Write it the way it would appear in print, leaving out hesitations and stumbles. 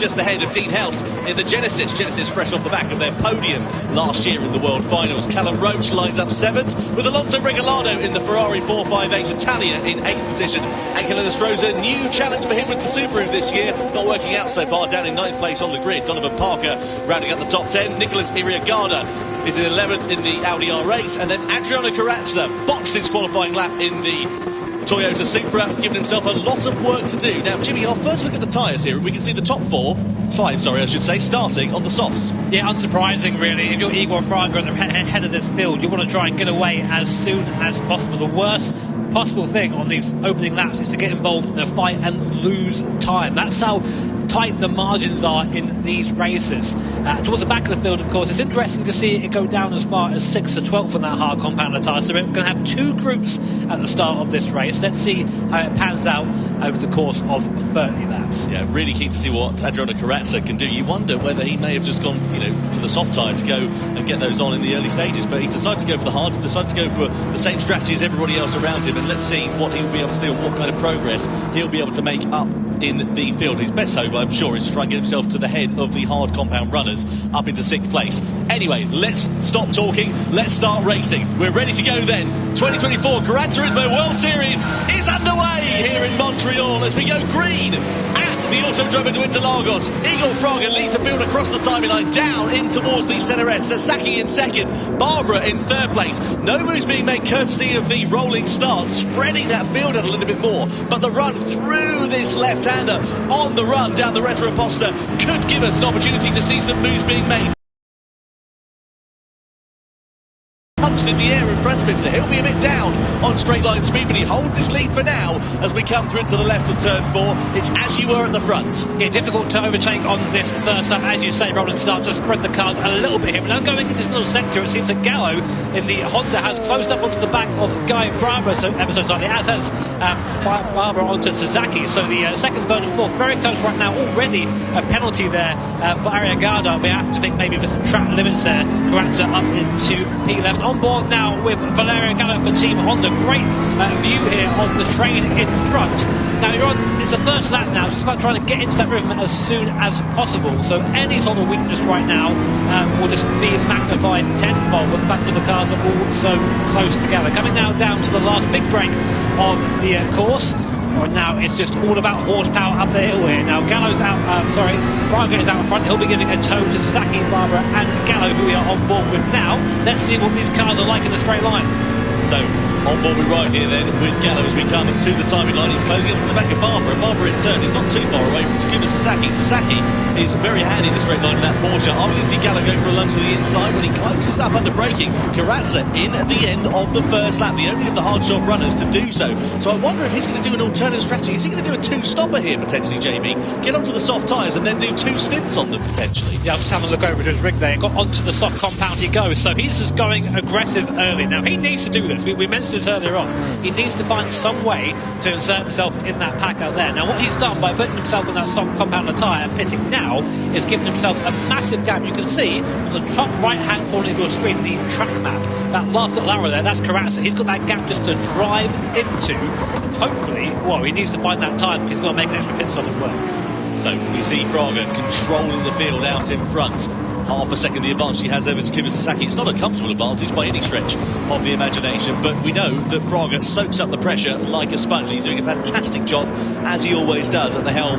Just ahead of Dean Helms in the Genesis. Genesis fresh off the back of their podium last year in the World Finals. Callum Roach lines up 7th with Alonso Regalado in the Ferrari 458. Italia in 8th position. Anchor Stroza, new challenge for him with the Subaru this year. Not working out so far, down in 9th place on the grid. Donovan Parker rounding up the top 10. Nicholas Iriagada is in 11th in the Audi R8. And then Adriano Carrazza botched his qualifying lap in the Toyota Supra, giving himself a lot of work to do. Now, Jimmy, I'll first look at the tyres here, and we can see the top 5, starting on the softs. Yeah, unsurprising, really. If you're Igor Fraga at the head of this field, you want to try and get away as soon as possible. The worst possible thing on these opening laps is to get involved in a fight and lose time. That's how tight the margins are in these races. Towards the back of the field, of course, it's interesting to see it go down as far as 6th to 12th on that hard compounder tyre. So we're going to have 2 groups at the start of this race. Let's see how it pans out over the course of 30 laps. Yeah, really keen to see what Adriano Carrazza can do. You wonder whether he may have just gone, for the soft tyre to go and get those on in the early stages, but he's decided to go for the hard, decided to go for the same strategy as everybody else around him, and let's see what he'll be able to do and what kind of progress he'll be able to make up in the field. His best hope, I'm sure, is to try and get himself to the head of the hard compound runners up into 6th place. Anyway, let's stop talking, let's start racing. We're ready to go then. 2024 Gran Turismo World Series is underway here in Montreal as we go green at the Autodromo de Interlagos. Igor Fraga leads the field across the timing line down in towards the centre S. Sasaki in 2nd, Barbara in 3rd place. No moves being made courtesy of the rolling start, spreading that field out a little bit more. But the run through this left-hander on the run down the Retro Imposter could give us an opportunity to see some moves being made. Punched in the air in front of him, so he'll be a bit down on straight line speed, but he holds his lead for now as we come through to the left of turn 4. It's as you were at the front. Yeah, difficult to overtake on this first lap. As you say, rolling start just spread the cars a little bit here. But now going into this middle sector, it seems that Gallo in the Honda has closed up onto the back of Guy Barber ever so slightly, as has Barber onto Sasaki. So the 2nd, 3rd and 4th very close right now. Already a penalty there for Ariagada. We have to think maybe for some track limits there. Carrazza up into P11. On board now with Valerio Gallo for Team Honda. Great view here of the train in front. Now it's the first lap now, just about trying to get into that rhythm as soon as possible. So any sort of weakness right now will just be magnified tenfold with the fact that the cars are all so close together. Coming now down to the last big break of the course. Now it's just all about horsepower up the hill here. Now Gallo's out, Fraga is out front. He'll be giving a tow to Sasaki, Barbara and Gallo, who we are on board with now. Let's see what these cars are like in a straight line. So, on board we ride here then with Gallo as we come to the timing line. He's closing up to the back of Barbara. Barbara in turn is not too far away from Takuma Sasaki. Sasaki is very handy in the straight line in that Porsche. Are we going to see Gallo going for a lunge to the inside when he closes up under braking? Carrazza in at the end of the first lap, the only of the hard shot runners to do so. So I wonder if he's going to do an alternate strategy. Is he going to do a 2-stopper here potentially, JB? Get onto the soft tyres and then do 2 stints on them potentially. Yeah, I'm just having a look over to his rig there. Got onto the soft compound he goes. So he's just going aggressive early. Now he needs to do this. We mentioned this earlier on. He needs to find some way to insert himself in that pack out there. Now what he's done by putting himself on that soft compounder tyre and pitting now is giving himself a massive gap. You can see on the top right hand corner of your screen the track map, that last little arrow there, that's Carrazza. He's got that gap just to drive into. Hopefully, he needs to find that time because he's got to make an extra pit stop as well. So we see Fraga controlling the field out in front. Half a second the advantage he has over Takuma Sasaki. It's not a comfortable advantage by any stretch of the imagination, but we know that Fraga soaks up the pressure like a sponge. He's doing a fantastic job, as he always does, at the helm